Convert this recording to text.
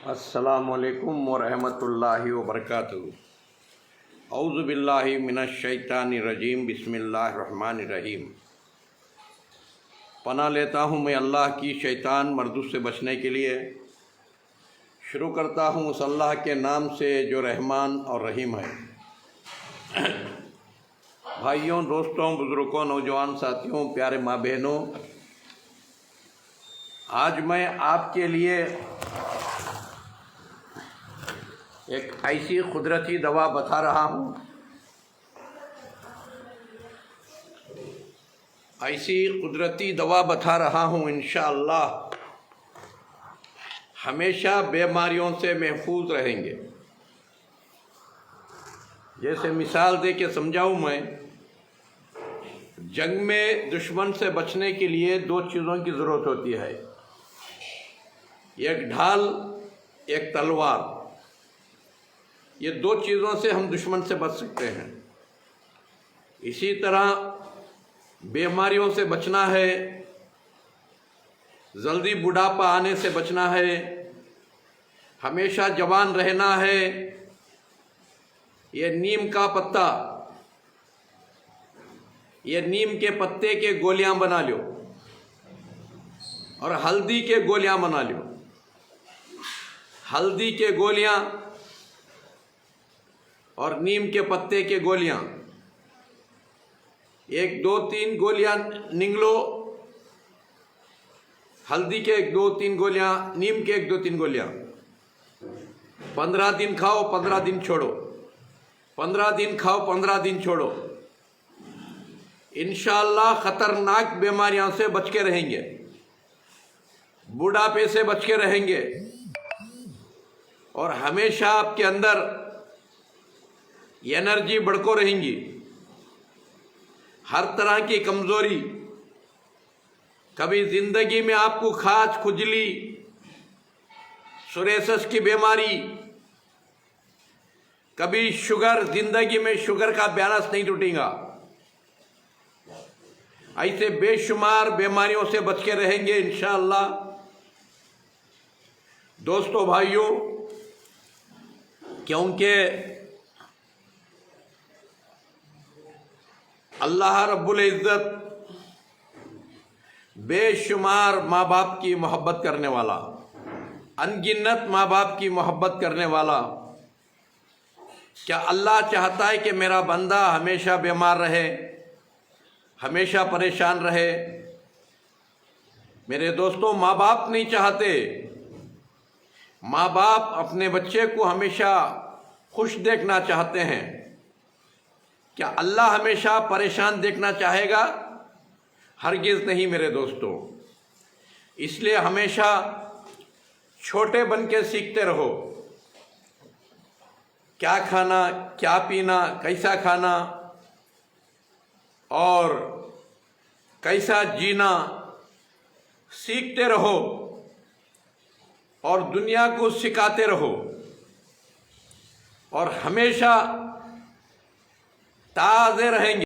अस्सलामुअलैकुम वरहमतुल्लाहि वबरकातुहू। औज़ु बिल्लाहि मिनश्शैतानिर रजीम। बिस्मिल्लाहिर रहमानिर रहीम। पनाह लेता हूँ मैं अल्लाह की शैतान मर्दूद से बचने के लिए। शुरू करता हूँ उस अल्लाह के नाम से जो रहमान और रहीम है। भाइयों, दोस्तों, बुज़ुर्गों, नौजवान साथियों, प्यारे माँ बहनों, आज मैं आपके लिए एक ऐसी कुदरती दवा बता रहा हूँ, ऐसी कुदरती दवा बता रहा हूँ इंशाअल्लाह हमेशा बीमारियों से महफूज रहेंगे। जैसे मिसाल दे के समझाऊँ मैं, जंग में दुश्मन से बचने के लिए दो चीज़ों की ज़रूरत होती है, एक ढाल, एक तलवार। ये दो चीज़ों से हम दुश्मन से बच सकते हैं। इसी तरह बीमारियों से बचना है, जल्दी बुढ़ापा आने से बचना है, हमेशा जवान रहना है। ये नीम का पत्ता, ये नीम के पत्ते के गोलियां बना लो और हल्दी के गोलियां बना लो। हल्दी के गोलियां और नीम के पत्ते के गोलियां, एक दो तीन गोलियां निगलो। हल्दी के एक दो तीन गोलियां, नीम के एक दो तीन गोलियां। 15 दिन खाओ, 15 दिन छोड़ो, 15 दिन खाओ, 15 दिन छोड़ो। इंशाअल्लाह खतरनाक बीमारियों से बच के रहेंगे, बुढ़ापे से बच के रहेंगे और हमेशा आपके अंदर एनर्जी बढ़को रहेंगी। हर तरह की कमजोरी, कभी जिंदगी में आपको खाज, खुजली, सोरेसिस की बीमारी, कभी शुगर, जिंदगी में शुगर का बैलेंस नहीं टूटेगा। ऐसे बेशुमार बीमारियों से बच के रहेंगे इंशाअल्लाह। दोस्तों, भाइयों, क्योंकि अल्लाह रब्बुल इज़्ज़त बेशुमार माँ बाप की मोहब्बत करने वाला, अनगिनत माँ बाप की मोहब्बत करने वाला। क्या अल्लाह चाहता है कि मेरा बंदा हमेशा बीमार रहे, हमेशा परेशान रहे? मेरे दोस्तों, माँ बाप नहीं चाहते। माँ बाप अपने बच्चे को हमेशा खुश देखना चाहते हैं। क्या अल्लाह हमेशा परेशान देखना चाहेगा? हरगिज़ नहीं मेरे दोस्तों। इसलिए हमेशा छोटे बन के सीखते रहो, क्या खाना, क्या पीना, कैसा खाना और कैसा जीना सीखते रहो और दुनिया को सिखाते रहो और हमेशा ताज़े रहेंगे।